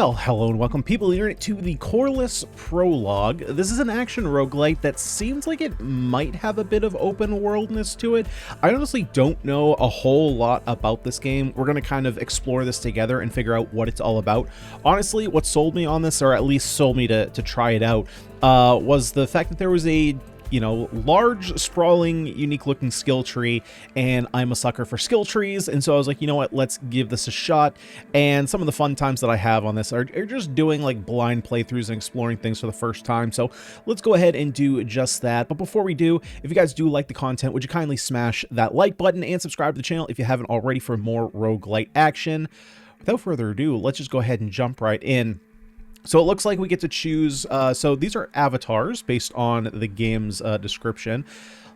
Well, hello and welcome people here to the Coreless Prologue. This is an action roguelite that seems like it might have a bit of open worldness to it. I honestly don't know a whole lot about this game. We're going to kind of explore this together and figure out what it's all about. Honestly, what sold me on this, or at least sold me to try it out, was the fact that there was a large, sprawling, unique-looking skill tree, and I'm a sucker for skill trees, and so I was like, you know what, let's give this a shot. And some of the fun times that I have on this are just doing, like, blind playthroughs and exploring things for the first time, so let's go ahead and do just that. But before we do, if you guys do like the content, would you kindly smash that like button and subscribe to the channel if you haven't already for more roguelite action. Without further ado, let's just go ahead and jump right in. So it looks like we get to choose, so these are avatars based on the game's description.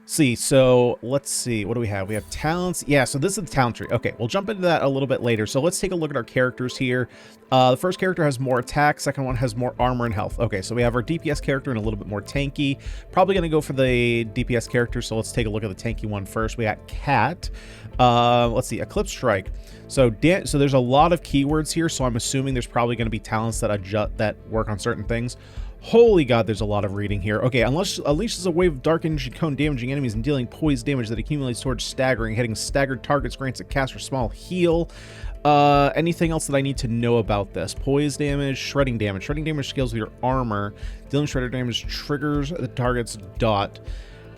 So let's see, what do we have? We have talents. Yeah, so this is the talent tree. Okay, we'll jump into that a little bit later. So let's take a look at our characters here. The first character has more attack, second one has more armor and health. Okay, so we have our DPS character and a little bit more tanky. Probably gonna go for the DPS character, so let's take a look at the tanky one first. We got Cat. Let's see, Eclipse Strike. So there's a lot of keywords here, so I'm assuming there's probably going to be talents that work on certain things. Holy god, there's a lot of reading here. Okay, unleashes a wave of dark energy cone damaging enemies and dealing poison damage that accumulates towards staggering. Hitting staggered targets grants a caster small heal. Anything else that I need to know about this? Poise damage, shredding damage. Shredding damage scales with your armor. Dealing shredder damage triggers the target's dot.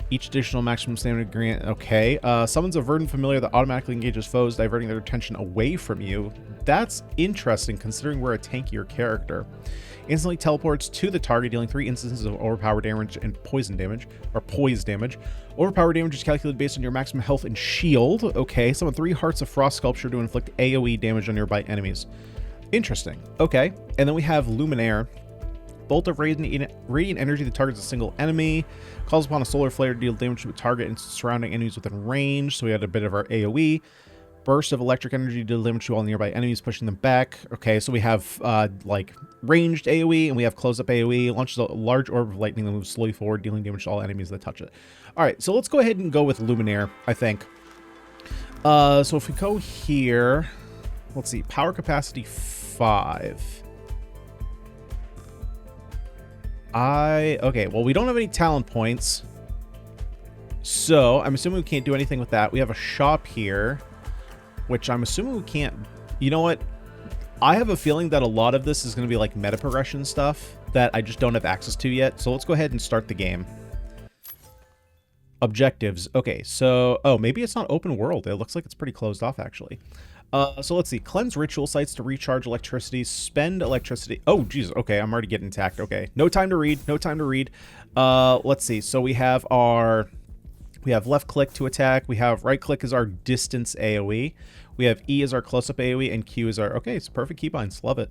Each additional maximum stamina grant. Okay. Summons a verdant familiar that automatically engages foes, diverting their attention away from you. That's interesting, considering we're a tankier character. Instantly teleports to the target, dealing 3 instances of overpower damage and poison damage, or poise damage. Overpower damage is calculated based on your maximum health and shield. Okay. Summon 3 Hearts of Frost Sculpture to inflict AoE damage on nearby enemies. Interesting. Okay. And then we have Luminaire. Bolt of radiant energy that targets a single enemy. Calls upon a solar flare to deal damage to a target and surrounding enemies within range. So we had a bit of our AoE. Burst of electric energy to deal damage to all nearby enemies, pushing them back. Okay, so we have like ranged AoE and we have close-up AoE. Launches a large orb of lightning that moves slowly forward, dealing damage to all enemies that touch it. All right, so let's go ahead and go with Luminaire, I think. So if we go here, let's see, power capacity 5. Okay, well, we don't have any talent points, so I'm assuming we can't do anything with that. We have a shop here, which I'm assuming we can't. You know what? I have a feeling that a lot of this is going to be like meta progression stuff that I just don't have access to yet, so let's go ahead and start the game. Objectives. Okay, so, oh, maybe it's not open world. It looks like it's pretty closed off, actually. So let's see. Cleanse ritual sites to recharge electricity. Spend electricity. Oh, Jesus. Okay, I'm already getting attacked. Okay. No time to read. No time to read. Let's see. So we have left click to attack. We have right click as our distance AoE. We have E as our close-up AoE, and Q is our... Okay, it's perfect keybinds. Love it.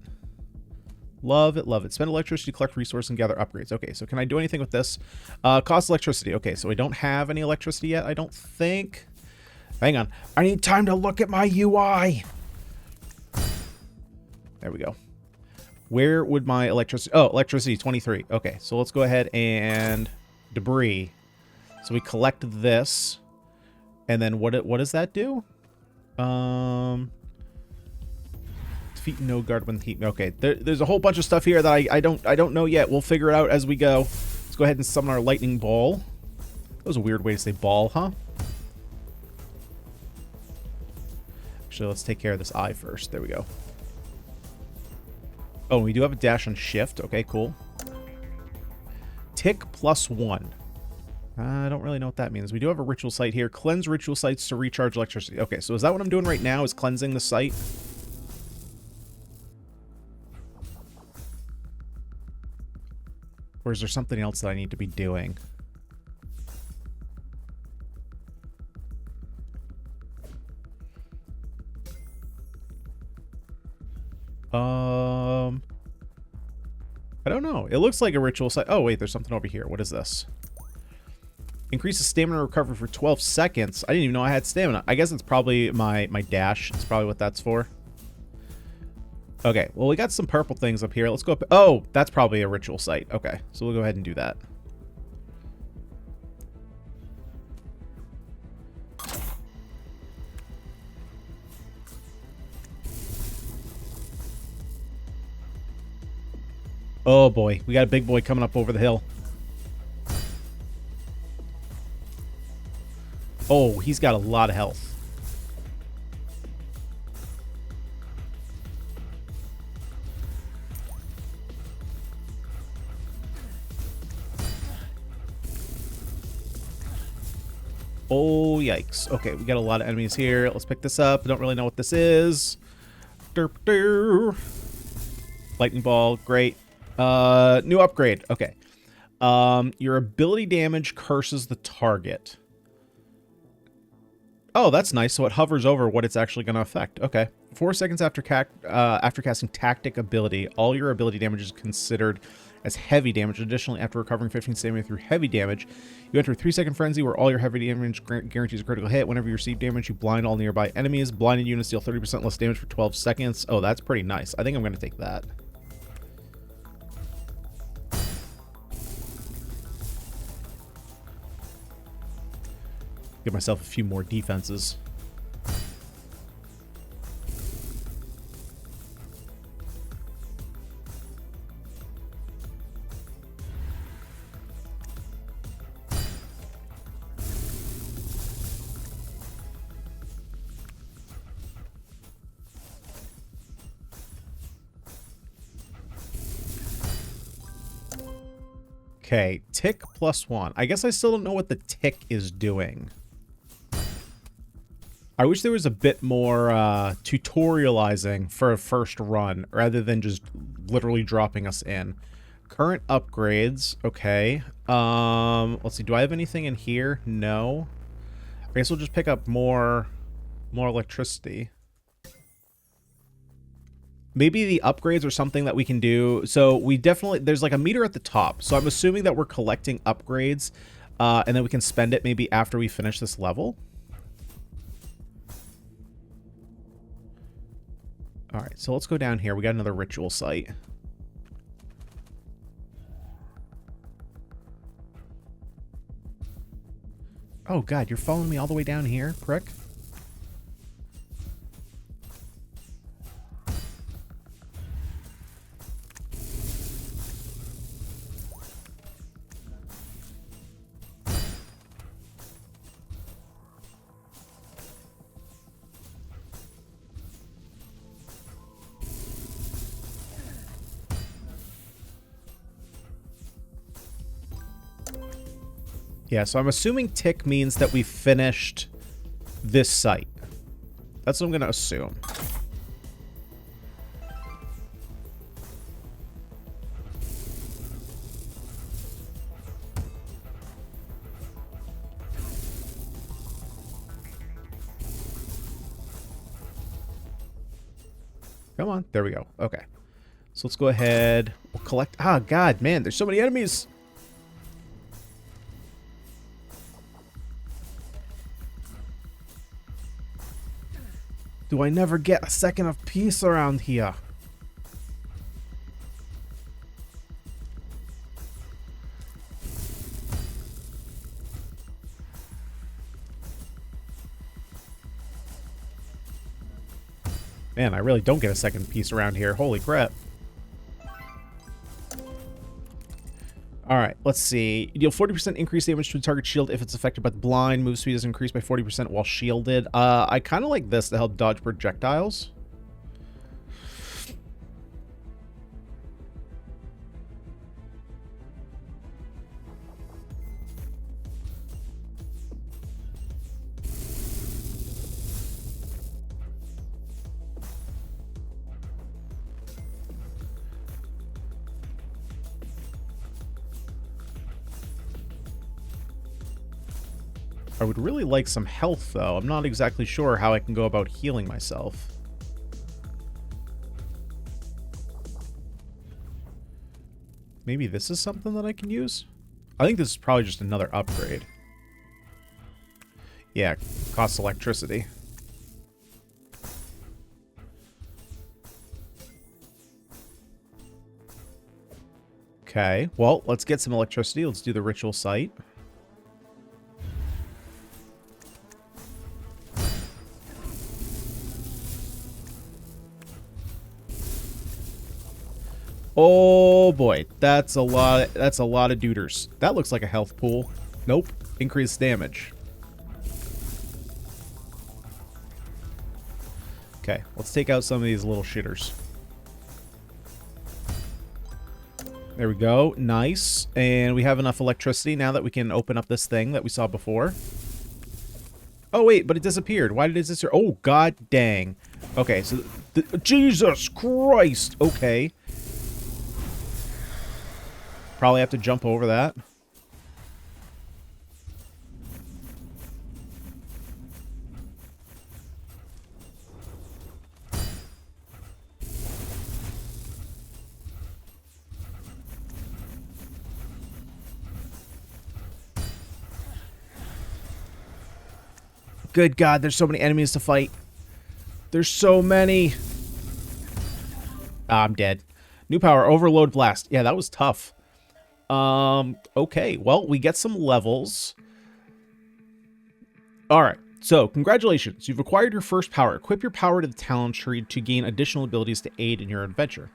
Love it, love it. Spend electricity to collect resources and gather upgrades. Okay, so can I do anything with this? Cost electricity. Okay, so we don't have any electricity yet, I don't think. Hang on. I need time to look at my UI. There we go. Where would my electricity... Oh, electricity 23. Okay, so let's go ahead and... Debris. So we collect this. And then what does that do? Defeat no guard when heat. Okay, there's a whole bunch of stuff here that I don't know yet. We'll figure it out as we go. Let's go ahead and summon our lightning ball. That was a weird way to say ball, huh? Actually, let's take care of this eye first. There we go. Oh, we do have a dash on shift. Okay, cool. Tick +1. I don't really know what that means. We do have a ritual site here. Cleanse ritual sites to recharge electricity. Okay, so is that what I'm doing right now, is cleansing the site? Or is there something else that I need to be doing? I don't know. It looks like a ritual site. Oh, wait, there's something over here. What is this? Increases stamina recovery for 12 seconds. I didn't even know I had stamina. I guess it's probably my dash. It's probably what that's for. Okay, well, we got some purple things up here. Let's go up. Oh, that's probably a ritual site. Okay, so we'll go ahead and do that. Oh boy, we got a big boy coming up over the hill. Oh, he's got a lot of health. Oh, yikes. Okay, we got a lot of enemies here. Let's pick this up. I don't really know what this is. Derp, derp. Lightning ball, great. New upgrade. Okay. Your ability damage curses the target. Oh, that's nice. So it hovers over what it's actually going to affect. Okay. 4 seconds after casting Tactic ability, all your ability damage is considered as heavy damage. Additionally, after recovering 15 stamina through heavy damage, you enter a 3-second frenzy where all your heavy damage guarantees a critical hit. Whenever you receive damage, you blind all nearby enemies. Blinded units deal 30% less damage for 12 seconds. Oh, that's pretty nice. I think I'm going to take that. Give myself a few more defenses. Okay, tick +1. I guess I still don't know what the tick is doing. I wish there was a bit more tutorializing for a first run rather than just literally dropping us in. Current upgrades, okay. Let's see, do I have anything in here? No. I guess we'll just pick up more electricity. Maybe the upgrades are something that we can do. So we definitely, there's like a meter at the top. So I'm assuming that we're collecting upgrades and then we can spend it maybe after we finish this level. All right, so let's go down here. We got another ritual site. Oh God, you're following me all the way down here, prick? Yeah, so I'm assuming tick means that we finished this site. That's what I'm going to assume. Come on. There we go. Okay. So let's go ahead. We'll collect... Ah, God, man. There's so many enemies. Do I never get a second of peace around here? Man, I really don't get a second piece around here. Holy crap. Alright, let's see. You deal 40% increased damage to a target shield if it's affected by the blind. Move speed is increased by 40% while shielded. I kind of like this to help dodge projectiles. I would really like some health, though. I'm not exactly sure how I can go about healing myself. Maybe this is something that I can use? I think this is probably just another upgrade. Yeah, costs electricity. Okay, well, let's get some electricity. Let's do the ritual site. Oh boy, that's a lot. That's a lot of duders. That looks like a health pool. Nope. Increased damage. Okay, let's take out some of these little shitters. There we go. Nice. And we have enough electricity now that we can open up this thing that we saw before. Oh, wait, but it disappeared. Why did it disappear? Oh, god dang. Okay, so... Jesus Christ! Okay. Probably have to jump over that. Good God, there's so many enemies to fight. There's so many. Ah, I'm dead. New power, overload blast. Yeah, that was tough. Okay, well, we get some levels. Alright, so congratulations. You've acquired your first power. Equip your power to the talent tree to gain additional abilities to aid in your adventure.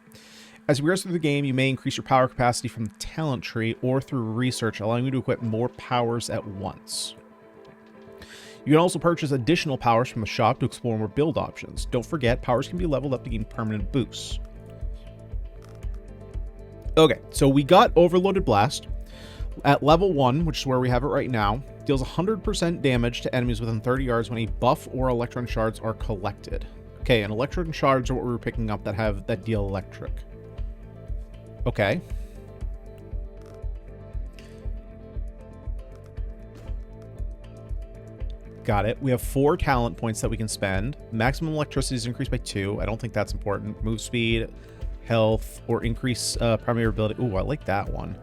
As you progress through the game, you may increase your power capacity from the talent tree or through research, allowing you to equip more powers at once. You can also purchase additional powers from the shop to explore more build options. Don't forget, powers can be leveled up to gain permanent boosts. Okay, so we got Overloaded Blast at level 1, which is where we have it right now. Deals 100% damage to enemies within 30 yards when a buff or electron shards are collected. Okay, and electron shards are what we were picking up that deal electric. Okay. Got it. We have 4 talent points that we can spend. Maximum electricity is increased by 2. I don't think that's important. Move speed, health, or increase primary ability. Ooh, I like that one.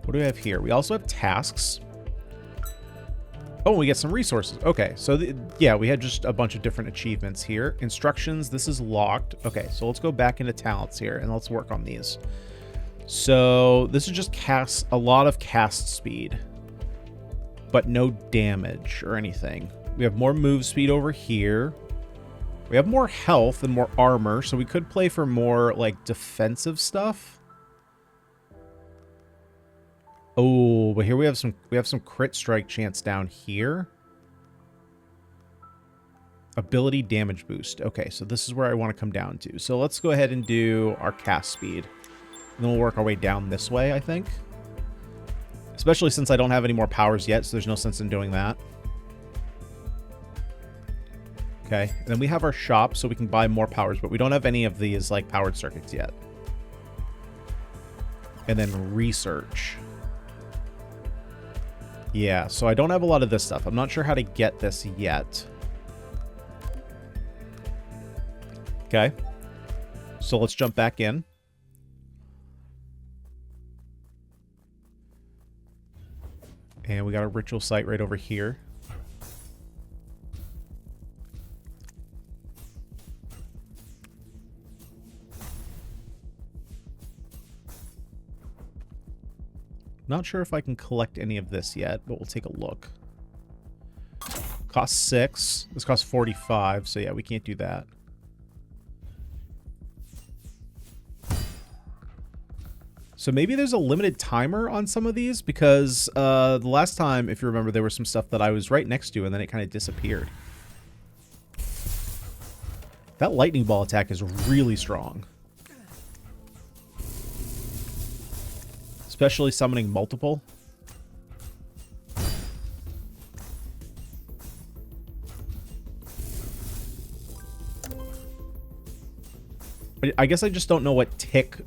What do we have here? We also have tasks. Oh, we get some resources. Okay, so yeah, we had just a bunch of different achievements here. Instructions, this is locked. Okay, so let's go back into talents here and let's work on these. So this is just a lot of cast speed, but no damage or anything. We have more move speed over here. We have more health and more armor, so we could play for more like defensive stuff. Oh, but here we have some crit strike chance down here. Ability damage boost. Okay, so this is where I want to come down to. So let's go ahead and do our cast speed. And then we'll work our way down this way, I think. Especially since I don't have any more powers yet, so there's no sense in doing that. Okay, and then we have our shop, so we can buy more powers, but we don't have any of these, like, powered circuits yet. And then research. Yeah, so I don't have a lot of this stuff. I'm not sure how to get this yet. Okay. So let's jump back in. And we got a ritual site right over here. Not sure if I can collect any of this yet, but we'll take a look. Costs 6. This costs 45, so yeah, we can't do that. So maybe there's a limited timer on some of these, because the last time, if you remember, there was some stuff that I was right next to, and then it kind of disappeared. That lightning ball attack is really strong. Especially summoning multiple. I guess I just don't know what tick...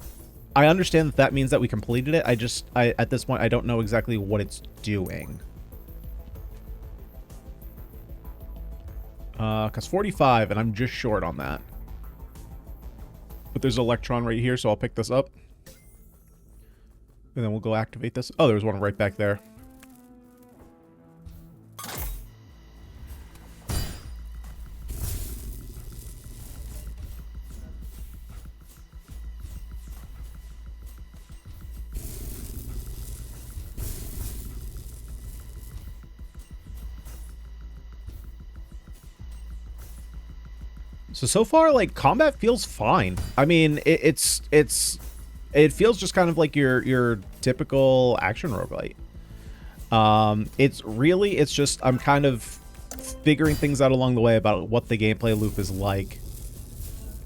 I understand that that means that we completed it. At this point, I don't know exactly what it's doing. Because 45, and I'm just short on that. But there's an electron right here, so I'll pick this up. And then we'll go activate this. Oh, there's one right back there. So far, like, combat feels fine. I mean, it feels just kind of like your typical action roguelite. It's just I'm kind of figuring things out along the way about what the gameplay loop is like,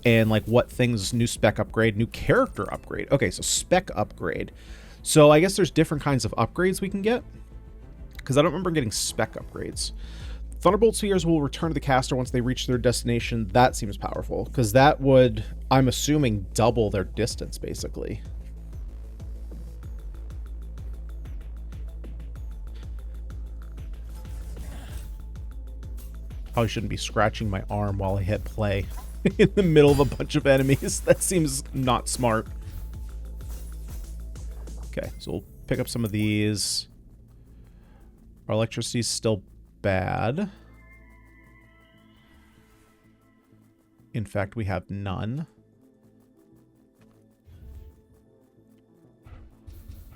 and like what things, new spec upgrade, new character upgrade. Okay, so spec upgrade. So I guess there's different kinds of upgrades we can get, because I don't remember getting spec upgrades. Thunderbolt spheres will return to the caster once they reach their destination. That seems powerful, because that would, I'm assuming, double their distance, basically. Probably shouldn't be scratching my arm while I hit play in the middle of a bunch of enemies. That seems not smart. Okay, so we'll pick up some of these. Our electricity is still bad. In fact, we have none.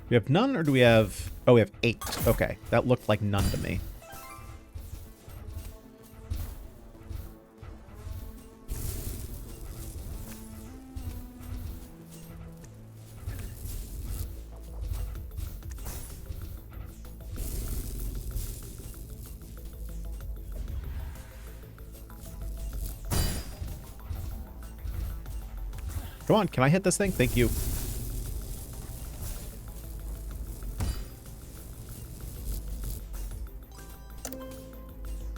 We have none, or do we have... Oh, we have 8. Okay, that looked like none to me. Come on, can I hit this thing? Thank you.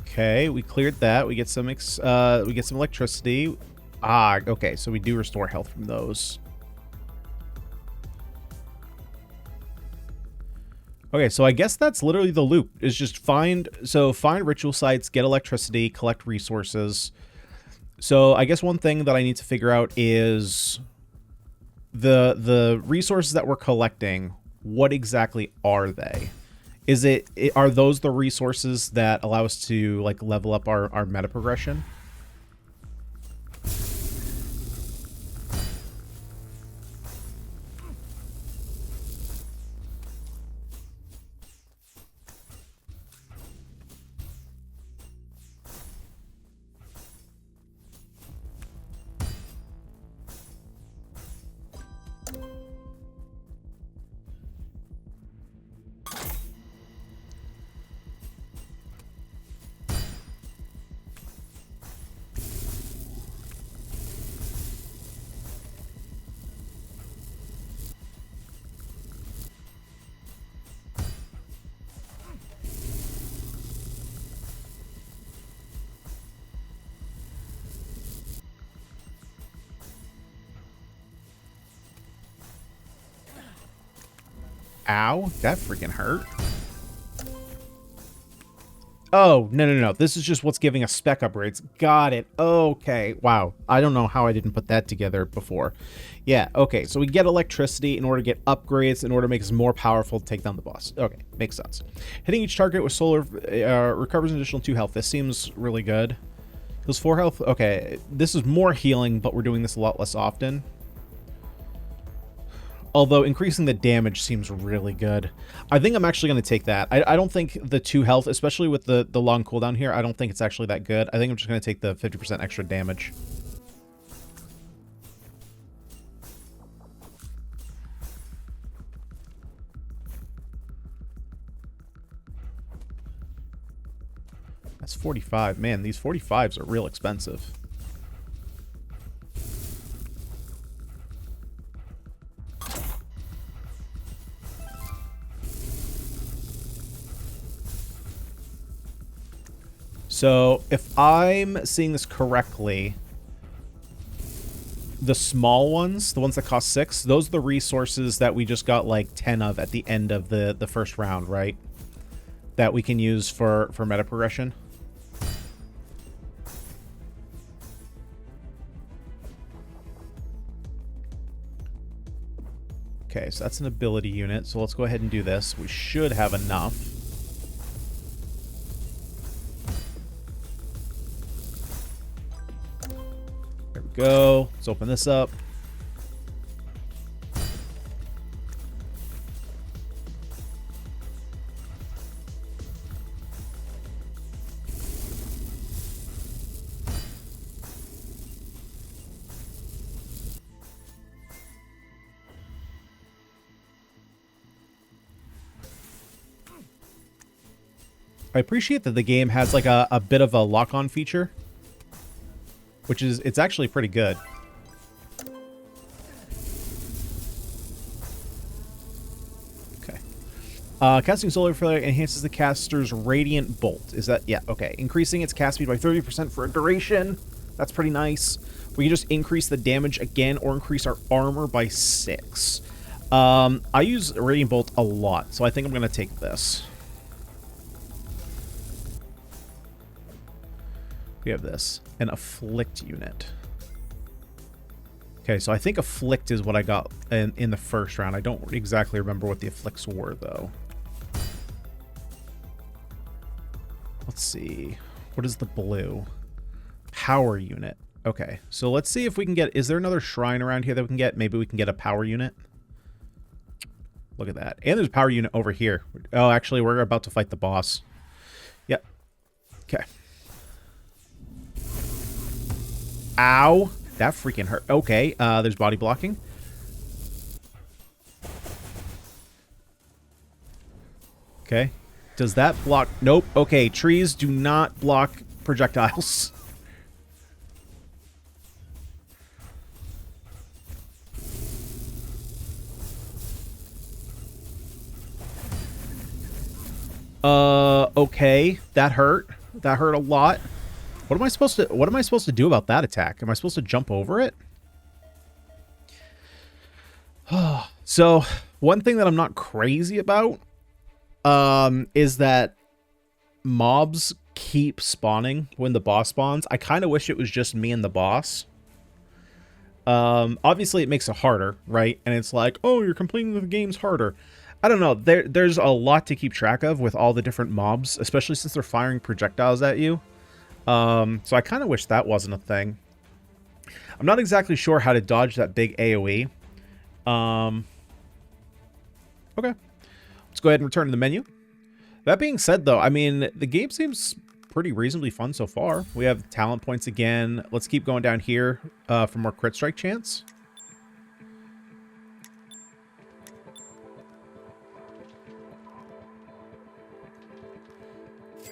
Okay, we cleared that. We get some electricity. Ah, okay, so we do restore health from those. Okay, so I guess that's literally the loop. Is just find ritual sites, get electricity, collect resources. So I guess one thing that I need to figure out is the resources that we're collecting, what exactly are they? Are those the resources that allow us to like level up our meta progression? Ow, that freaking hurt. Oh, no. This is just what's giving us spec upgrades. Got it. Okay. Wow. I don't know how I didn't put that together before. Yeah, okay. So we get electricity in order to get upgrades, in order to make us more powerful to take down the boss. Okay, makes sense. Hitting each target with solar recovers an additional 2 health. This seems really good. Heals 4 health. Okay, this is more healing, but we're doing this a lot less often. Although increasing the damage seems really good. I think I'm actually going to take that. I don't think the 2 health, especially with the long cooldown here, I don't think it's actually that good. I think I'm just going to take the 50% extra damage. That's 45. Man, these 45s are real expensive. So, if I'm seeing this correctly, the small ones, the ones that cost 6, those are the resources that we just got like 10 of at the end of the first round, right? That we can use for meta progression. Okay, so that's an ability unit. So let's go ahead and do this. We should have enough. There we go. Let's open this up. I appreciate that the game has like a bit of a lock-on feature, which is, it's actually pretty good. Okay. Casting Solar Flare enhances the caster's Radiant Bolt. Is that, yeah, okay. Increasing its cast speed by 30% for a duration. That's pretty nice. We can just increase the damage again or increase our armor by 6. I use Radiant Bolt a lot, so I think I'm going to take this. We have this. An Afflict unit. Okay, so I think Afflict is what I got in the first round. I don't exactly remember what the Afflicts were, though. Let's see. What is the blue? Power unit. Okay, so let's see if we can get... Is there another shrine around here that we can get? Maybe we can get a power unit. Look at that. And there's a power unit over here. Oh, actually, we're about to fight the boss. Yep. Okay. Ow. That freaking hurt. Okay, there's body blocking. Okay. Does that block... Nope. Okay, trees do not block projectiles. Okay. That hurt. That hurt a lot. What am I supposed to do about that attack? Am I supposed to jump over it? So, one thing that I'm not crazy about is that mobs keep spawning when the boss spawns. I kind of wish it was just me and the boss. Obviously it makes it harder, right? And it's like, oh, you're complaining that the game's harder. I don't know. There's a lot to keep track of with all the different mobs, especially since they're firing projectiles at you. So I kind of wish that wasn't a thing. I'm not exactly sure how to dodge that big AoE. Okay. Let's go ahead and return to the menu. That being said, though, I mean, the game seems pretty reasonably fun so far. We have talent points again. Let's keep going down here for more crit strike chance.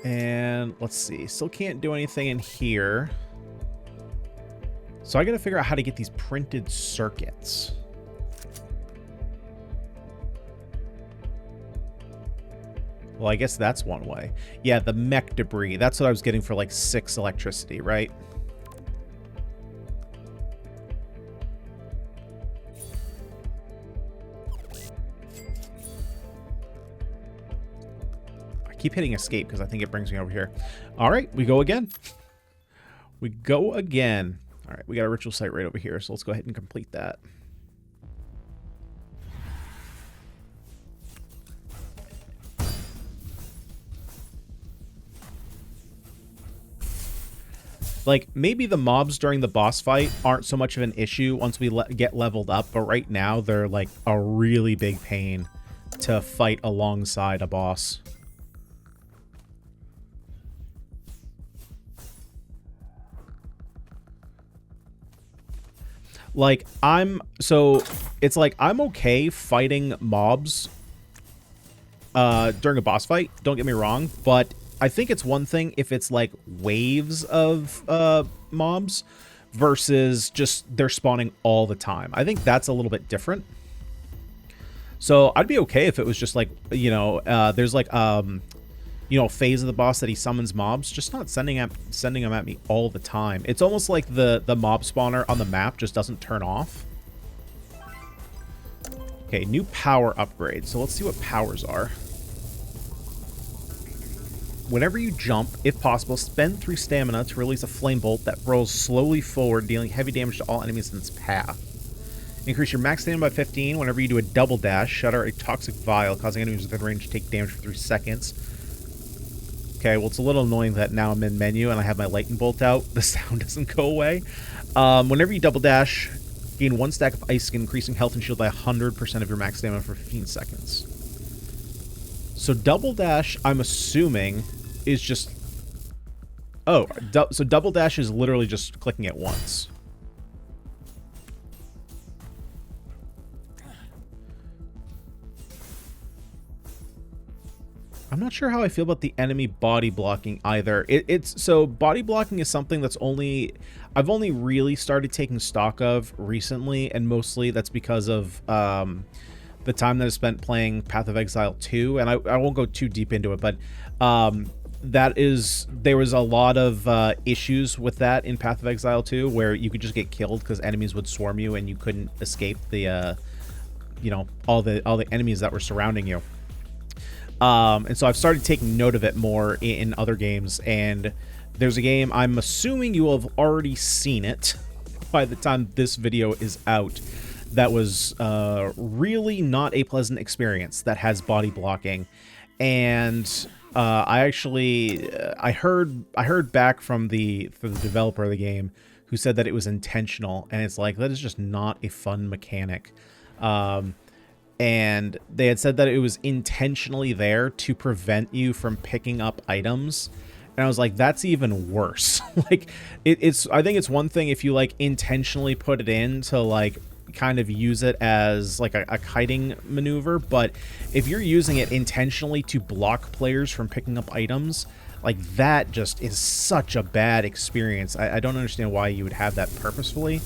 And let's see. Still can't do anything in here. So I got to figure out how to get these printed circuits. Well, I guess that's one way. Yeah, the mech debris. That's what I was getting for like 6 electricity, right? I keep hitting escape because I think it brings me over here. All right, we go again. We go again. All right, we got a ritual site right over here, so let's go ahead and complete that. Like, maybe the mobs during the boss fight aren't so much of an issue once we get leveled up, but right now they're like a really big pain to fight alongside a boss. Like, it's like I'm okay fighting mobs during a boss fight, don't get me wrong, but I think it's one thing if it's like waves of mobs versus just they're spawning all the time. I think that's a little bit different. So I'd be okay if it was just like, you know, there's like, you know, a phase of the boss that he summons mobs, just not sending them at me all the time. It's almost like the mob spawner on the map just doesn't turn off. Okay, new power upgrade. So let's see what powers are. Whenever you jump, if possible, spend 3 stamina to release a flame bolt that rolls slowly forward, dealing heavy damage to all enemies in its path. Increase your max stamina by 15 whenever you do a double dash. Shatter a toxic vial, causing enemies within range to take damage for 3 seconds. Okay, well, it's a little annoying that now I'm in menu and I have my lightning bolt out. The sound doesn't go away. Whenever you double dash, gain 1 stack of ice skin, increasing health and shield by 100% of your max stamina for 15 seconds. So double dash, I'm assuming, is just... Oh, so double dash is literally just clicking it once. I'm not sure how I feel about the enemy body blocking either. It's so body blocking is something that's I've only really started taking stock of recently, and mostly that's because of the time that I spent playing Path of Exile 2, and I won't go too deep into it, but there was a lot of issues with that in Path of Exile 2, where you could just get killed because enemies would swarm you and you couldn't escape the all the enemies that were surrounding you. And so I've started taking note of it more in other games, and there's a game, I'm assuming you will have already seen it by the time this video is out, that was really not a pleasant experience that has body blocking. And I heard back from the developer of the game, who said that it was intentional, and it's like, that is just not a fun mechanic. And they had said that it was intentionally there to prevent you from picking up items. And I was like, that's even worse. Like, I think it's one thing if you, like, intentionally put it in to, like, kind of use it as, like, a kiting maneuver. But if you're using it intentionally to block players from picking up items, like, that just is such a bad experience. I don't understand why you would have that purposefully.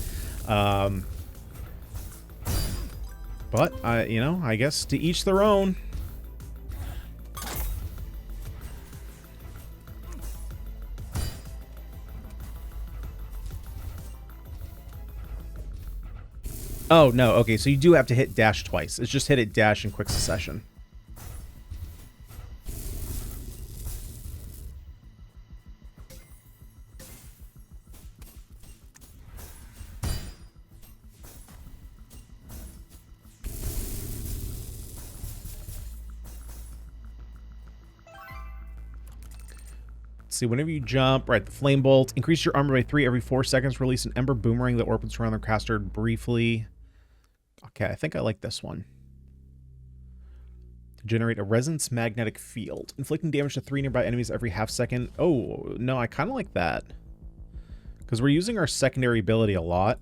But, I guess to each their own. Oh, no. Okay, so you do have to hit dash twice. It's just hit it dash in quick succession. See, whenever you jump, right, the flame bolt, increase your armor by 3 every 4 seconds, release an ember boomerang that orbits around the caster briefly. Okay, I think I like this one. To generate a resonance magnetic field, inflicting damage to 3 nearby enemies every half second. Oh, no, I kind of like that. Because we're using our secondary ability a lot.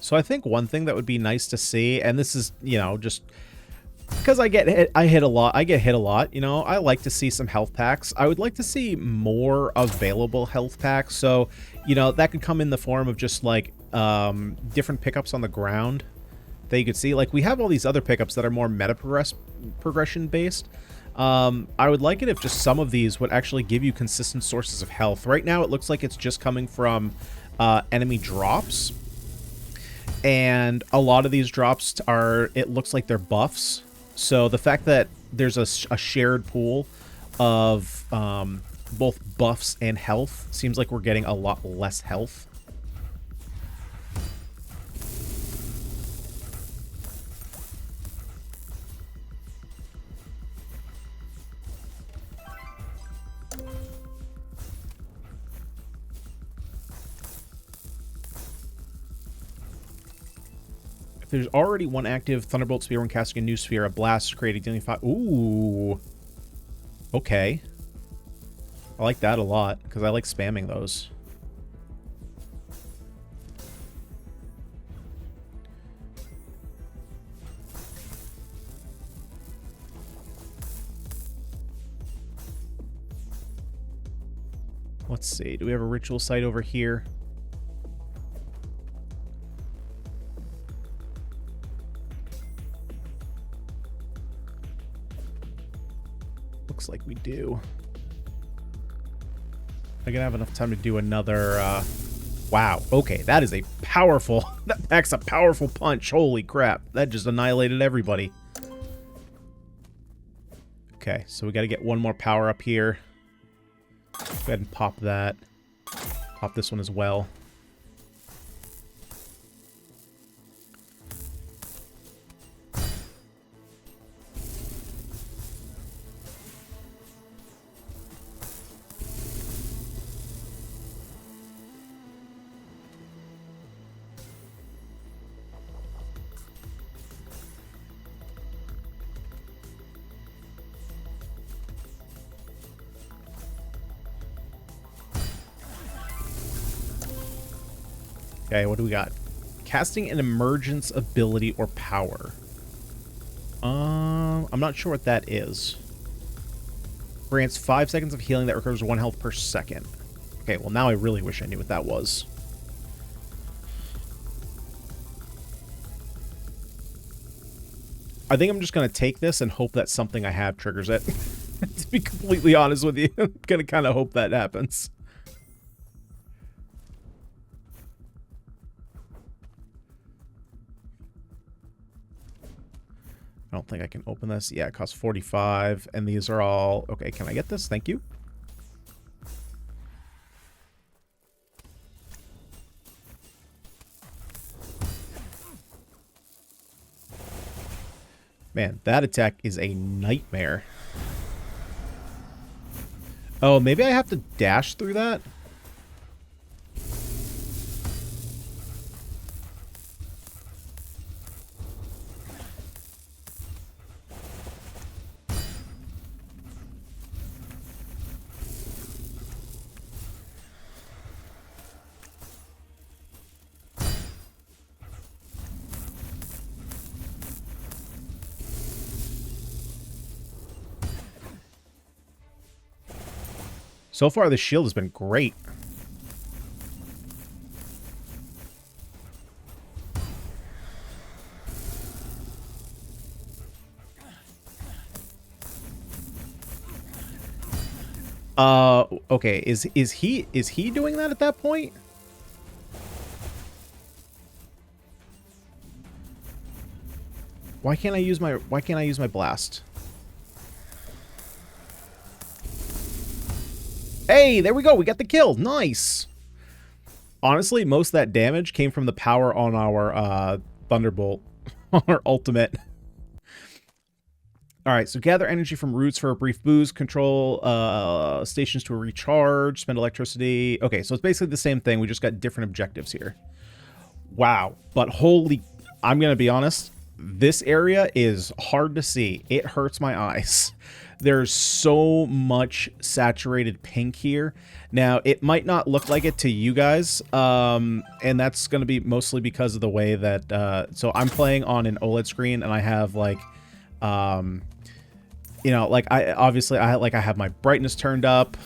So I think one thing that would be nice to see, and this is, just because I get hit a lot, I like to see some health packs. I would like to see more available health packs. So, that could come in the form of just like different pickups on the ground that you could see. Like, we have all these other pickups that are more meta progression based. I would like it if just some of these would actually give you consistent sources of health. Right now, it looks like it's just coming from enemy drops. And a lot of these drops it looks like they're buffs. So the fact that there's a shared pool of both buffs and health seems like we're getting a lot less health. There's already one active Thunderbolt Sphere when casting a new sphere. A blast created dealing 5. Ooh. Okay. I like that a lot, because I like spamming those. Let's see. Do we have a ritual site over here? Looks like we do. I'm gonna have enough time to do another, wow, okay, that is a powerful, that packs a powerful punch, holy crap, that just annihilated everybody. Okay, so we gotta get one more power up here. Go ahead and pop that. Pop this one as well. Okay, what do we got? Casting an emergence ability or power. I'm not sure what that is. Grants 5 seconds of healing that recovers 1 health per second. Okay, well now I really wish I knew what that was. I think I'm just going to take this and hope that something I have triggers it. To be completely honest with you, I'm going to kind of hope that happens. I don't think I can open this. Yeah, it costs 45, and these are all... Okay, can I get this? Thank you. Man, that attack is a nightmare. Oh, maybe I have to dash through that? So far, the shield has been great. Okay, is he doing that at that point? Why can't I use my blast? Hey, there we go. We got the kill. Nice. Honestly, most of that damage came from the power on our Thunderbolt, on our ultimate. All right, so gather energy from roots for a brief boost, control stations to recharge, spend electricity. Okay, so it's basically the same thing. We just got different objectives here. Wow, but holy, I'm going to be honest, this area is hard to see. It hurts my eyes. There's so much saturated pink here. Now, it might not look like it to you guys, and that's going to be mostly because of the way that, so I'm playing on an OLED screen, and I have, like, you know, like, I have my brightness turned up,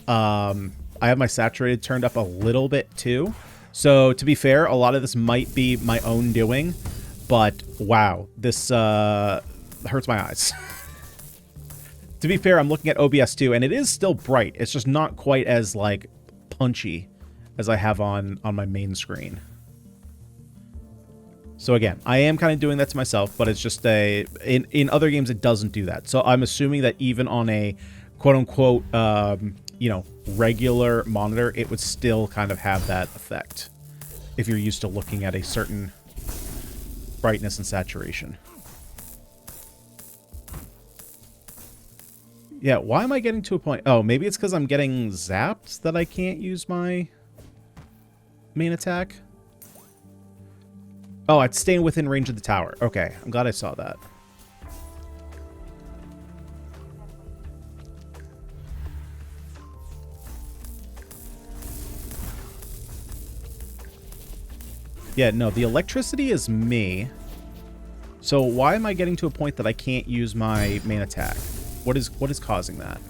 I have my saturated turned up a little bit, too. So, to be fair, a lot of this might be my own doing, but, wow, this, hurts my eyes. To be fair, I'm looking at OBS too, and it is still bright. It's just not quite as, like, punchy as I have on my main screen. So again, I am kind of doing that to myself, but it's just in other games it doesn't do that. So I'm assuming that even on a quote-unquote, you know, regular monitor, it would still kind of have that effect if you're used to looking at a certain brightness and saturation. Yeah, why am I getting to a point? Oh, maybe it's because I'm getting zapped that I can't use my main attack. Oh, it's staying within range of the tower. Okay, I'm glad I saw that. Yeah, no, the electricity is me. So why am I getting to a point that I can't use my main attack? What is causing that?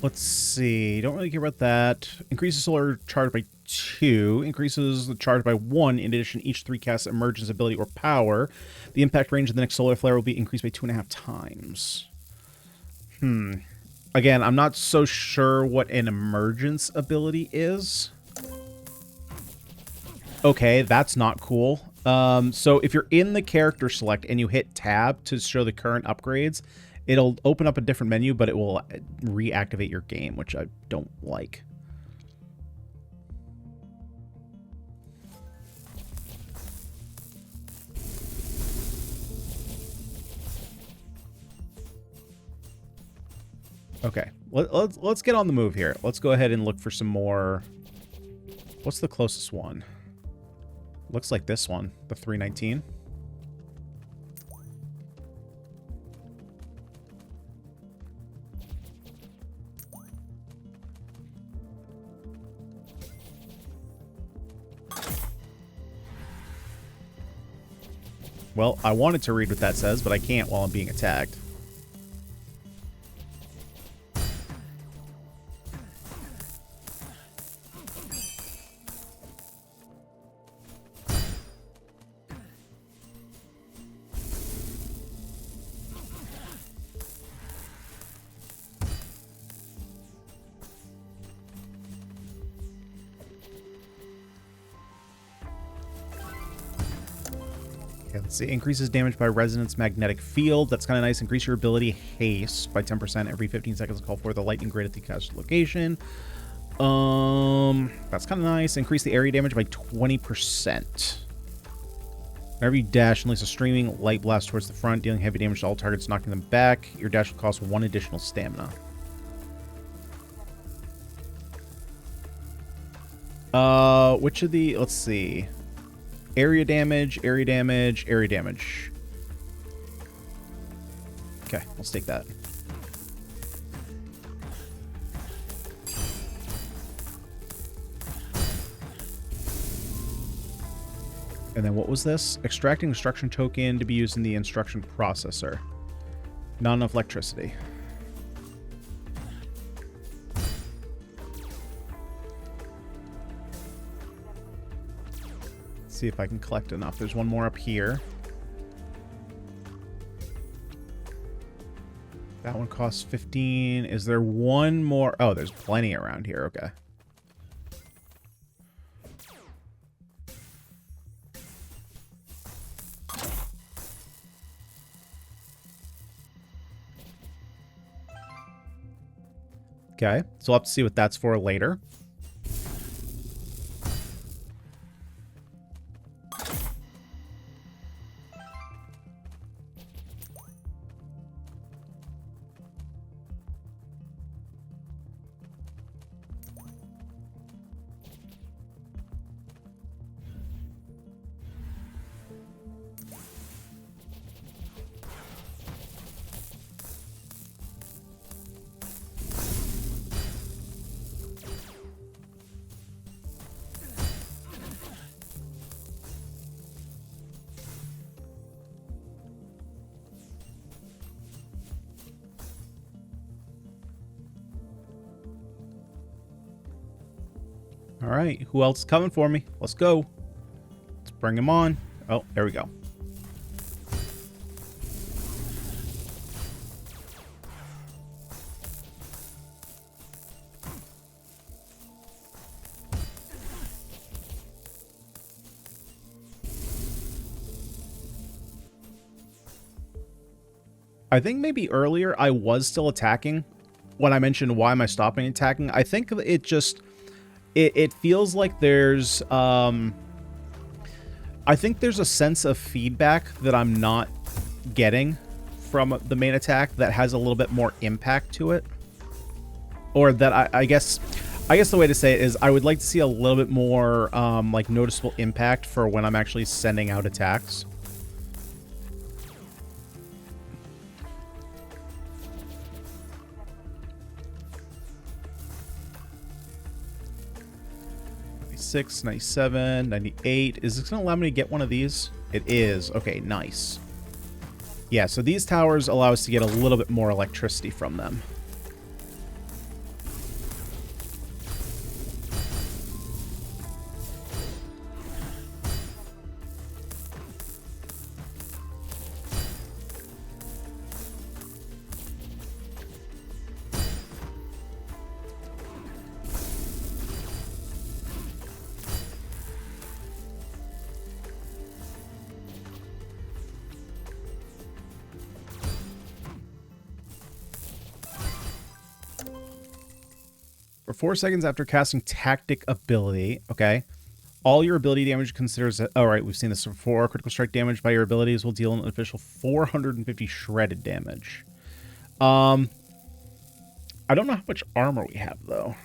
Let's see. Don't really care about that. Increases solar charge by 2. Increases the charge by 1. In addition, each 3 casts emergence ability or power. The impact range of the next solar flare will be increased by 2.5 times. Again, I'm not so sure what an emergence ability is. Okay, that's not cool. So if you're in the character select and you hit tab to show the current upgrades, it'll open up a different menu, but it will reactivate your game, which I don't like. Okay, let's get on the move here. Let's go ahead and look for some more. What's the closest one? Looks like this one, the 319. Well, I wanted to read what that says, but I can't while I'm being attacked. Okay, let's see. Increases damage by resonance magnetic field. That's kind of nice. Increase your ability haste by 10% every 15 seconds. Call for the lightning grid at the cast location. That's kind of nice. Increase the area damage by 20%. Whenever you dash, unleash a streaming light blast towards the front, dealing heavy damage to all targets, knocking them back. Your dash will cost 1 additional stamina. Which of the... Let's see. Area damage, area damage, area damage. Okay, let's take that. And then what was this? Extracting instruction token to be used in the instruction processor. Not enough electricity. See if I can collect enough. There's one more up here. That one costs 15. Is there one more? Oh, there's plenty around here. Okay. Okay, so we'll have to see what that's for later. All right, who else is coming for me? Let's go. Let's bring him on. Oh, there we go. I think maybe earlier I was still attacking when I mentioned why am I stopping attacking. I think it just... It feels like there's, I think there's a sense of feedback that I'm not getting from the main attack that has a little bit more impact to it. Or that I guess the way to say it is I would like to see a little bit more, like, noticeable impact for when I'm actually sending out attacks. '96, '97, '98. Is this going to allow me to get one of these? It is. Okay, nice. Yeah, so these towers allow us to get a little bit more electricity from them. For 4 seconds after casting tactic ability. Okay. All your ability damage considers it. All right, we've seen this before. Critical strike damage by your abilities will deal an official 450 shredded damage. I don't know how much armor we have, though.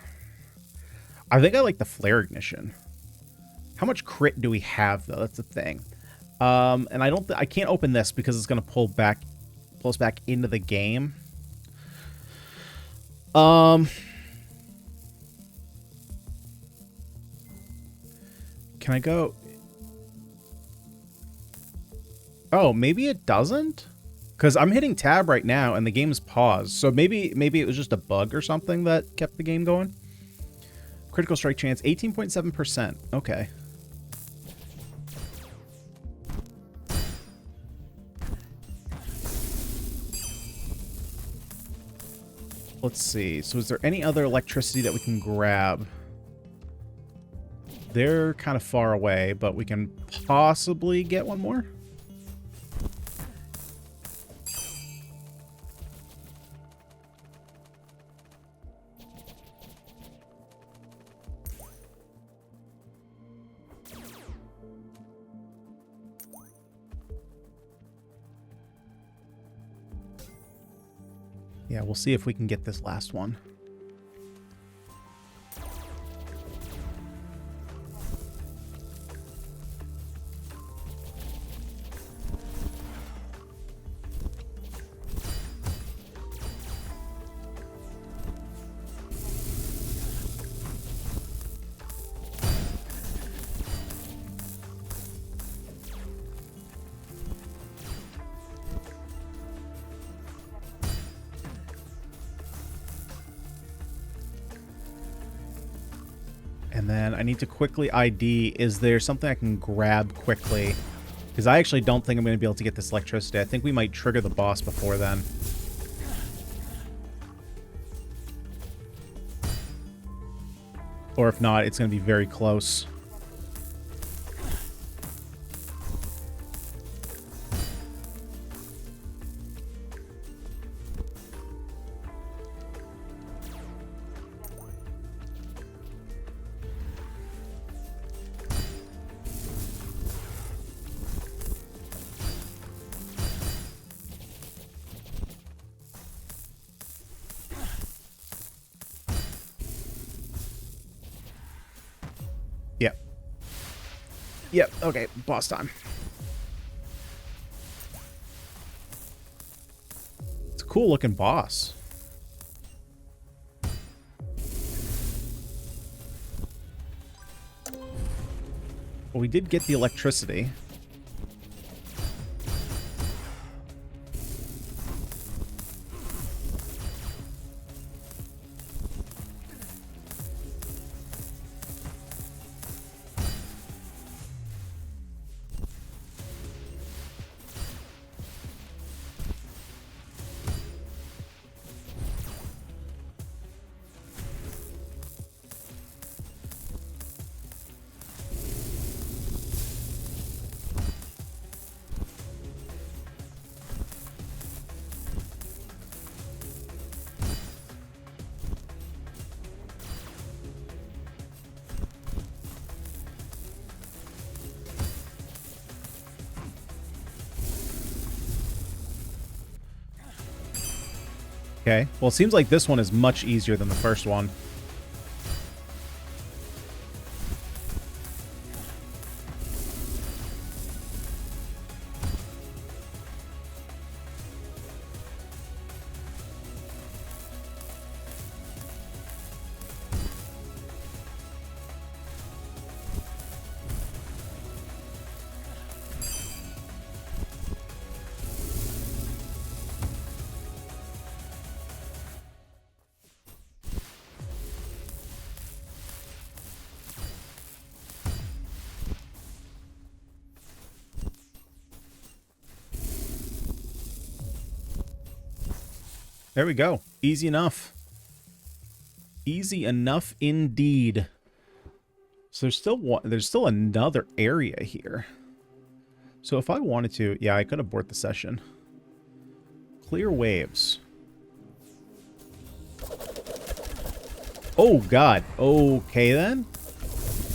I think I like the flare ignition. How much crit do we have, though? That's the thing. And I can't open this because it's going to pull us back into the game. Can I go? Oh, maybe it doesn't? Because I'm hitting tab right now and the game's paused. So maybe it was just a bug or something that kept the game going. Critical strike chance, 18.7%. Okay. Let's see. So is there any other electricity that we can grab? They're kind of far away, but we can possibly get one more. Yeah, we'll see if we can get this last one. And then I need to quickly ID, is there something I can grab quickly? Because I actually don't think I'm going to be able to get this electricity. I think we might trigger the boss before then. Or if not, it's going to be very close. Yep. Yep, okay, boss time. It's a cool looking boss. Well, we did get the electricity. Okay, well, it seems like this one is much easier than the first one. There we go. Easy enough. Easy enough indeed. So there's still another area here. So if I wanted to, yeah, I could abort the session. Clear waves. Oh, God. Okay, then.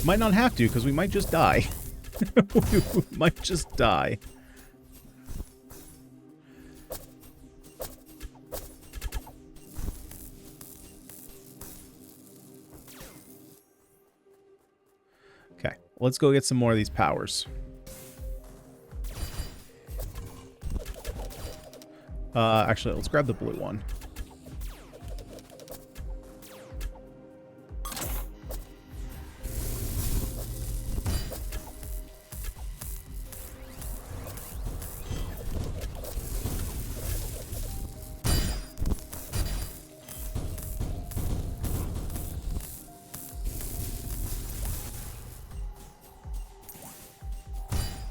Might not have to, because we might just die. We might just die. Okay, let's go get some more of these powers. Actually, let's grab the blue one.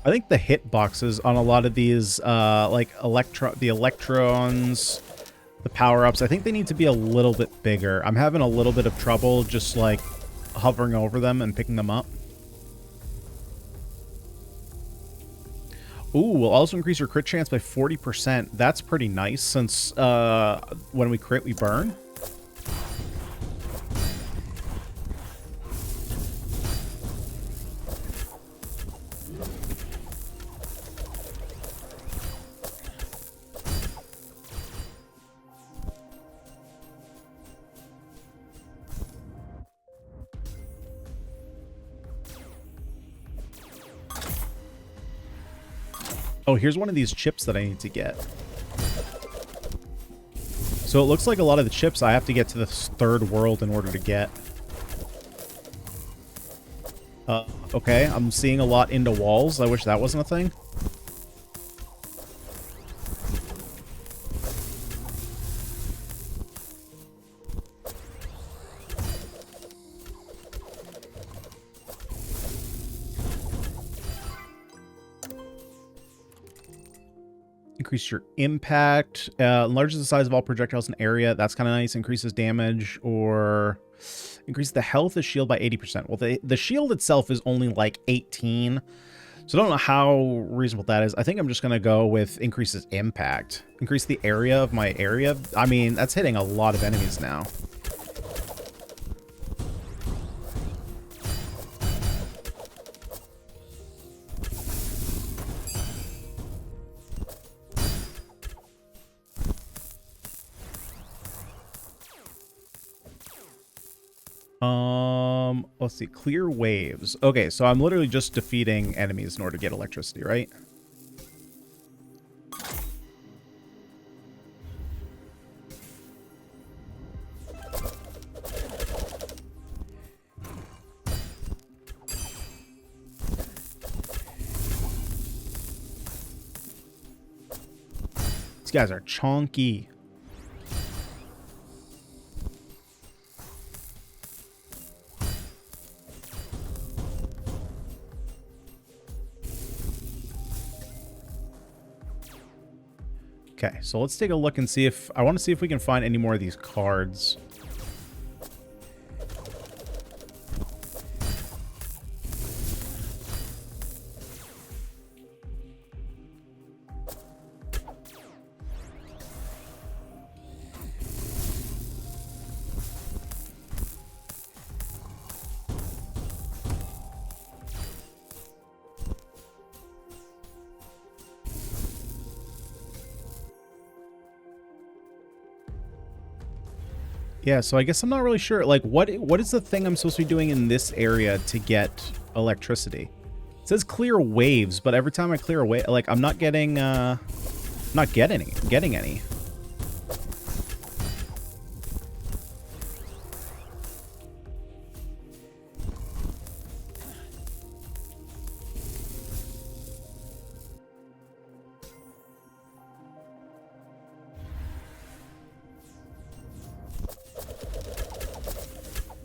I think the hitboxes on a lot of these, like the electrons, the power-ups, I think they need to be a little bit bigger. I'm having a little bit of trouble just, like, hovering over them and picking them up. Ooh, will also increase your crit chance by 40%. That's pretty nice, since when we crit, we burn. Oh, here's one of these chips that I need to get. So it looks like a lot of the chips I have to get to the third world in order to get. Okay, I'm seeing a lot into walls. I wish that wasn't a thing. Increase your impact. Enlarges the size of all projectiles in area. That's kind of nice. Increases damage, or increase the health of shield by 80%. Well, the shield itself is only like 18, so I don't know how reasonable that is. I think I'm just going to go with increases impact. Increase the area of my area. I mean, that's hitting a lot of enemies now. Let's see. Clear waves. Okay, so I'm literally just defeating enemies in order to get electricity, right? These guys are chonky. Okay, so let's take a look and see if... I want to see if we can find any more of these cards. Yeah, so I guess I'm not really sure. Like, what is the thing I'm supposed to be doing in this area to get electricity? It says clear waves, but every time I clear a wave, like, I'm not getting getting any.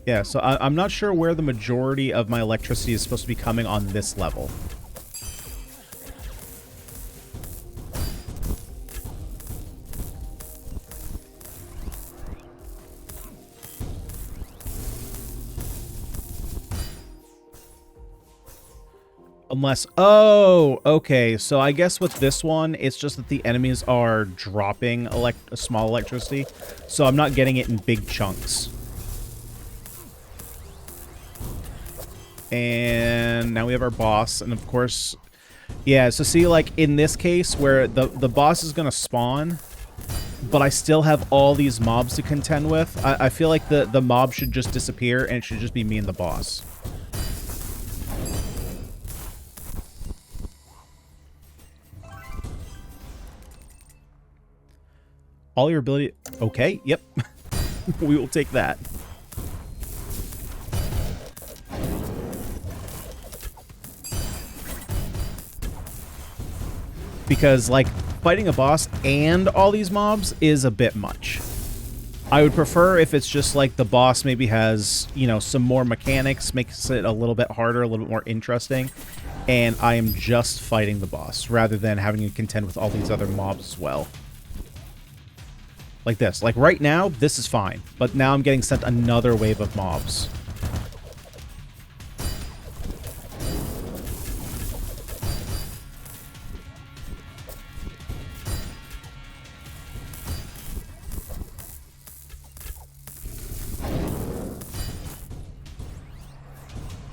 Yeah, so I'm not sure where the majority of my electricity is supposed to be coming on this level. Unless... Oh, okay. So I guess with this one, it's just that the enemies are dropping small electricity. So I'm not getting it in big chunks. And now we have our boss. And of course, yeah, so see, like, in this case where the boss is going to spawn, but I still have all these mobs to contend with, I feel like the mob should just disappear and it should just be me and the boss. All your ability... Okay, yep. We will take that. Because, like, fighting a boss and all these mobs is a bit much. I would prefer if it's just, like, the boss maybe has, you know, some more mechanics, makes it a little bit harder, a little bit more interesting, and I am just fighting the boss, rather than having to contend with all these other mobs as well. Like this. Like, right now, this is fine, but now I'm getting sent another wave of mobs.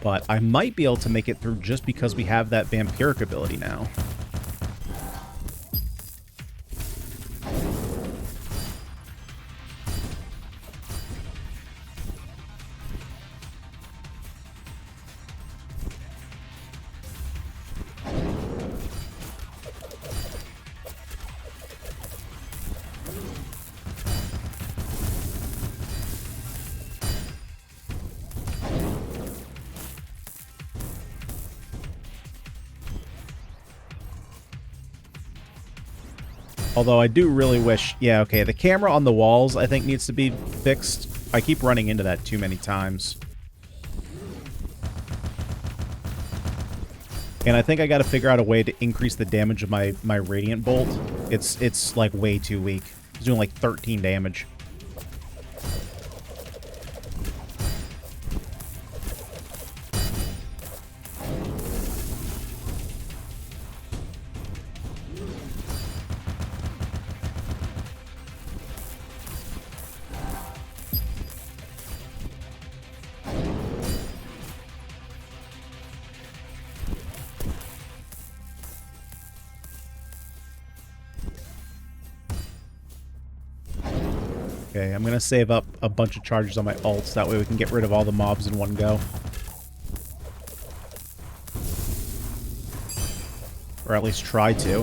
But I might be able to make it through just because we have that vampiric ability now. Although I do really wish... Yeah, okay, the camera on the walls, I think, needs to be fixed. I keep running into that too many times. And I think I gotta figure out a way to increase the damage of my Radiant Bolt. It's like, way too weak. It's doing, like, 13 damage. Okay, I'm gonna save up a bunch of charges on my ults, that way we can get rid of all the mobs in one go. Or at least try to.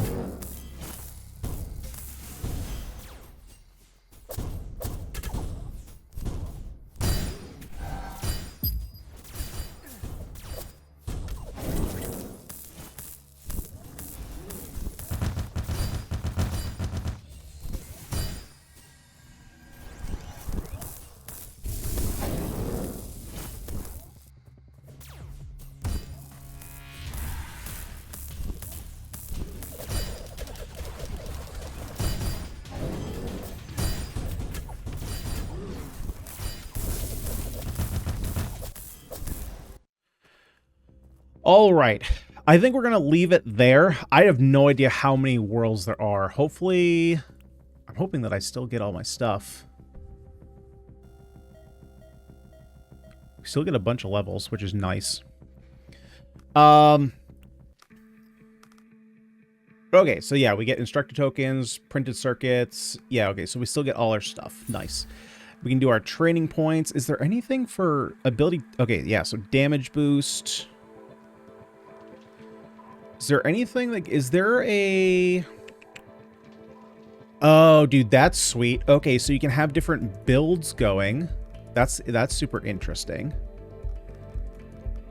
All right. I think we're going to leave it there. I have no idea how many worlds there are. Hopefully, I'm hoping that I still get all my stuff. We still get a bunch of levels, which is nice. Okay, so yeah, we get instructor tokens, printed circuits. Yeah, okay, so we still get all our stuff. Nice. We can do our training points. Is there anything for ability? Okay, yeah, so damage boost. Is there anything like, is there a... Oh, dude, that's sweet. Okay, so you can have different builds going. That's super interesting.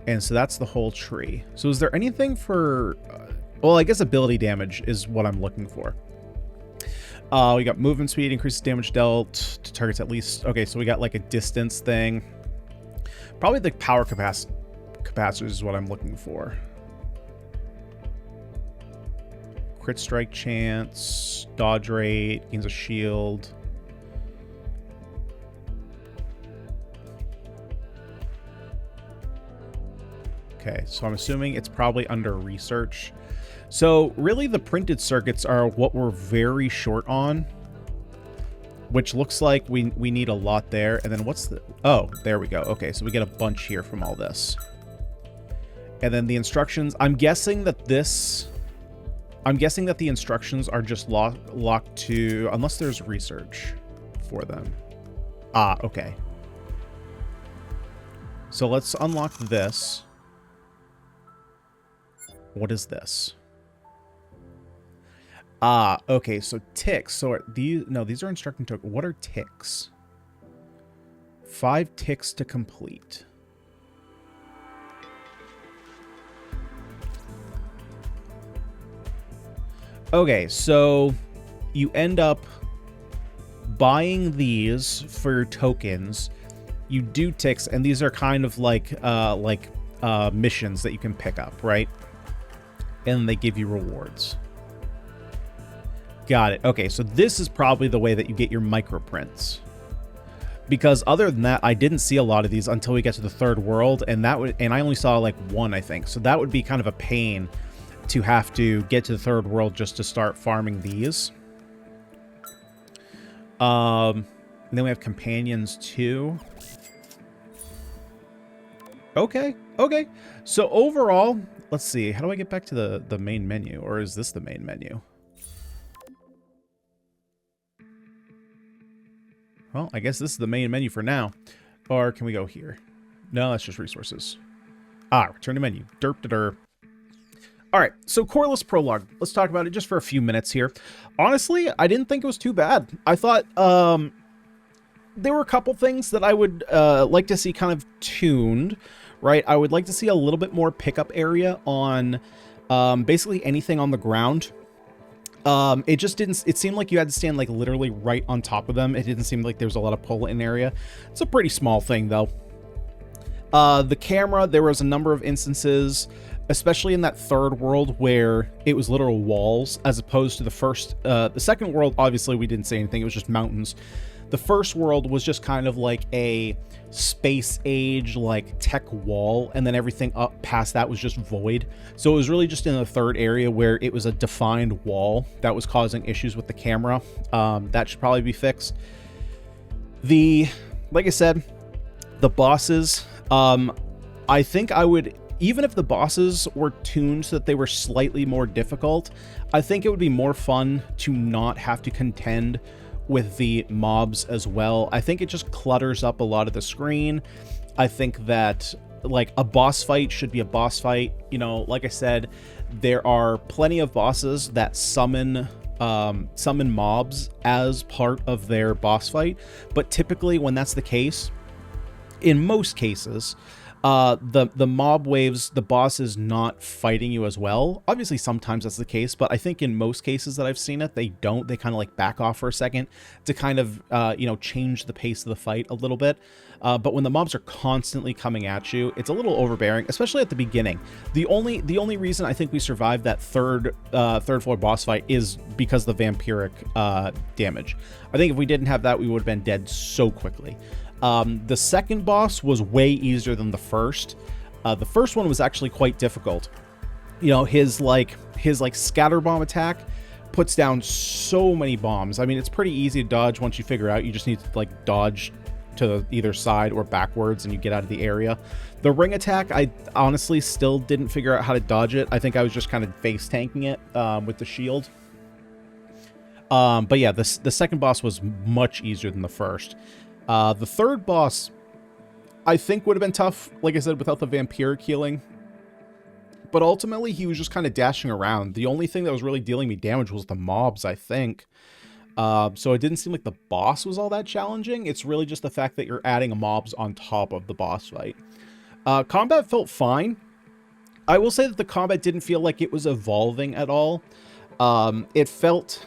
And so that's the whole tree. So is there anything for... well, I guess ability damage is what I'm looking for. We got movement speed, increases damage dealt to targets at least... Okay, so we got like a distance thing. Probably the power capacitors is what I'm looking for. Crit strike chance, dodge rate, gains a shield. Okay, so I'm assuming it's probably under research. So really the printed circuits are what we're very short on, which looks like we need a lot there. And then what's the... Oh, there we go. Okay, so we get a bunch here from all this. And then the instructions, I'm guessing that the instructions are just locked to, unless there's research for them. Ah, okay. So let's unlock this. What is this? Ah, okay, so ticks. So are these, no, these are instructing tokens. What are ticks? 5 ticks to complete. Okay, so you end up buying these for your tokens. You do ticks, and these are kind of like missions that you can pick up, right? And they give you rewards. Got it. Okay, so this is probably the way that you get your microprints. Because other than that, I didn't see a lot of these until we get to the third world, and I only saw like one, I think. So that would be kind of a pain to have to get to the third world just to start farming these. And then we have companions too. Okay. So overall, let's see. How do I get back to the main menu? Or is this the main menu? Well, I guess this is the main menu for now. Or can we go here? No, that's just resources. Ah, return to menu. Derp-de-derp. All right, so Coreless Prologue. Let's talk about it just for a few minutes here. Honestly, I didn't think it was too bad. I thought there were a couple things that I would like to see kind of tuned, right? I would like to see a little bit more pickup area on basically anything on the ground. It just didn't, it seemed like you had to stand like literally right on top of them. It didn't seem like there was a lot of pull-in area. It's a pretty small thing though. The camera, there was a number of instances, especially in that third world where it was literal walls as opposed to the first, the second world, obviously we didn't see anything. It was just mountains. The first world was just kind of like a space age, like tech wall. And then everything up past that was just void. So it was really just in the third area where it was a defined wall that was causing issues with the camera. That should probably be fixed. Like I said, the bosses, I think I would, even if the bosses were tuned so that they were slightly more difficult, I think it would be more fun to not have to contend with the mobs as well. I think it just clutters up a lot of the screen. I think that like a boss fight should be a boss fight. You know, like I said, there are plenty of bosses that summon mobs as part of their boss fight, but typically when that's the case, in most cases, the mob waves, the boss is not fighting you as well. Obviously, sometimes that's the case, but I think in most cases that I've seen it, they don't. They kind of like back off for a second to kind of, you know, change the pace of the fight a little bit. But when the mobs are constantly coming at you, it's a little overbearing, especially at the beginning. The only reason I think we survived that third floor boss fight is because of the vampiric damage. I think if we didn't have that, we would have been dead so quickly. The second boss was way easier than the first. The first one was actually quite difficult. You know, his scatter bomb attack puts down so many bombs. I mean, it's pretty easy to dodge once you figure out. You just need to like dodge to either side or backwards and you get out of the area. The ring attack, I honestly still didn't figure out how to dodge it. I think I was just kind of face tanking it with the shield. But yeah, the second boss was much easier than the first. The third boss, I think, would have been tough, like I said, without the vampiric healing. But ultimately, he was just kind of dashing around. The only thing that was really dealing me damage was the mobs, I think. So it didn't seem like the boss was all that challenging. It's really just the fact that you're adding mobs on top of the boss fight. Combat felt fine. I will say that the combat didn't feel like it was evolving at all. It felt...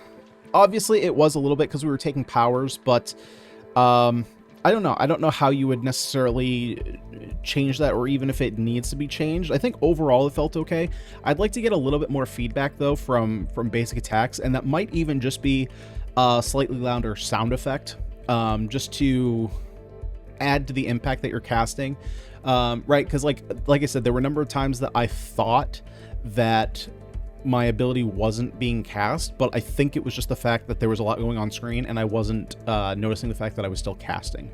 Obviously, it was a little bit because we were taking powers, but... I don't know. I don't know how you would necessarily change that or even if it needs to be changed. I think overall it felt okay. I'd like to get a little bit more feedback though from basic attacks, and that might even just be a slightly louder sound effect, just to add to the impact that you're casting. Right? Because like I said, there were a number of times that I thought that my ability wasn't being cast, but I think it was just the fact that there was a lot going on screen and I wasn't noticing the fact that I was still casting.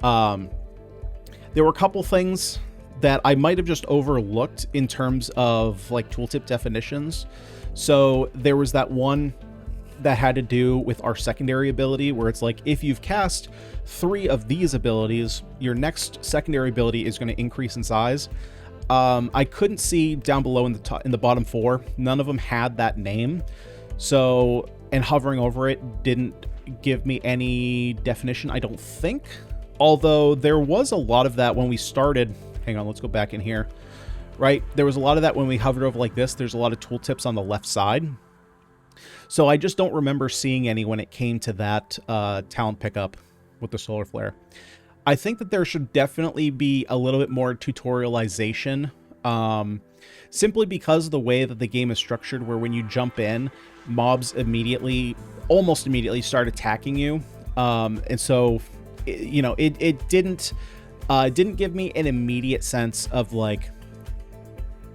There were a couple things that I might have just overlooked in terms of like tooltip definitions. So there was that one that had to do with our secondary ability, where it's like, if you've cast 3 of these abilities, your next secondary ability is going to increase in size. I couldn't see down below in the bottom 4. None of them had that name. So, and hovering over it didn't give me any definition, I don't think. Although there was a lot of that when we started. Hang on, let's go back in here. Right, there was a lot of that when we hovered over like this. There's a lot of tooltips on the left side. So I just don't remember seeing any when it came to that talent pickup with the solar flare. I think that there should definitely be a little bit more tutorialization, simply because of the way that the game is structured, where when you jump in, mobs almost immediately start attacking you. And so, you know, it didn't give me an immediate sense of like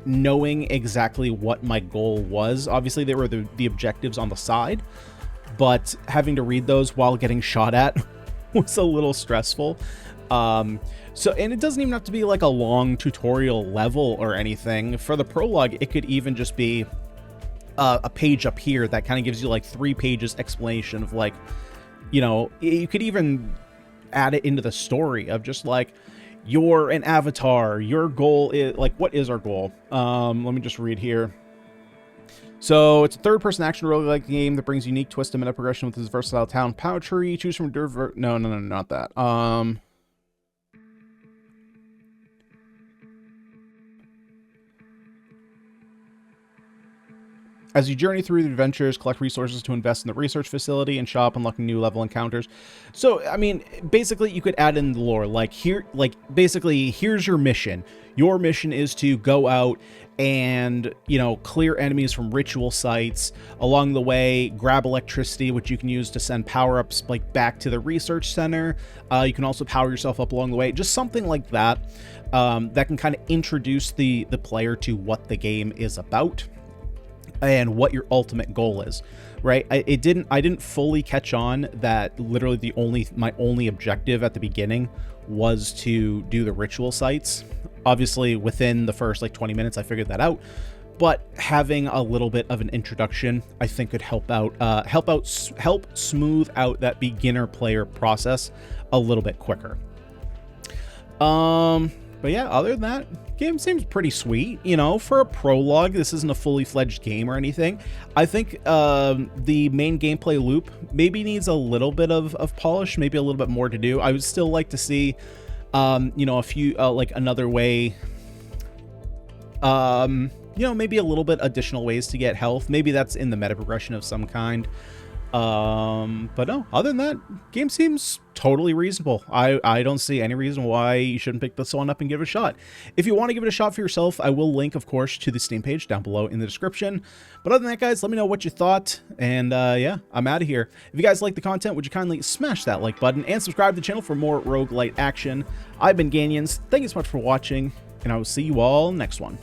knowing exactly what my goal was. Obviously there were the objectives on the side, but having to read those while getting shot at was a little stressful. So, and it doesn't even have to be like a long tutorial level or anything. For the prologue, it could even just be a page up here that kind of gives you like 3 pages explanation of like, you know, you could even add it into the story of just like, you're an avatar, your goal is like, what is our goal? Let me just read here. So it's a third-person action roguelike game that brings unique twist and meta progression with its versatile talent power tree. Choose from no, not that. As you journey through the adventures, collect resources to invest in the research facility and shop, unlocking new level encounters. So, I mean, basically you could add in the lore. Like here, like basically here's your mission. Your mission is to go out and, you know, clear enemies from ritual sites. Along the way, grab electricity, which you can use to send power-ups like back to the research center. You can also power yourself up along the way. Just something like that, that can kind of introduce the player to what the game is about and what your ultimate goal is, right? I didn't fully catch on that literally my only objective at the beginning was to do the ritual sites. Obviously within the first like 20 minutes I figured that out, but having a little bit of an introduction I think could help smooth out that beginner player process a little bit quicker. But yeah, other than that, game seems pretty sweet. You know, for a prologue, this isn't a fully fledged game or anything. I think the main gameplay loop maybe needs a little bit of polish, maybe a little bit more to do. I would still like to see, you know, a few, like another way, you know, maybe a little bit additional ways to get health. Maybe that's in the meta progression of some kind. But no, other than that, game seems totally reasonable. I don't see any reason why you shouldn't pick this one up and give it a shot. If you want to give it a shot for yourself, I will link, of course, to the Steam page down below in the description. But other than that, guys, let me know what you thought. And yeah, I'm out of here. If you guys like the content, would you kindly smash that like button and subscribe to the channel for more roguelite action. I've been Ganyonz. Thank you so much for watching, and I will see you all next one.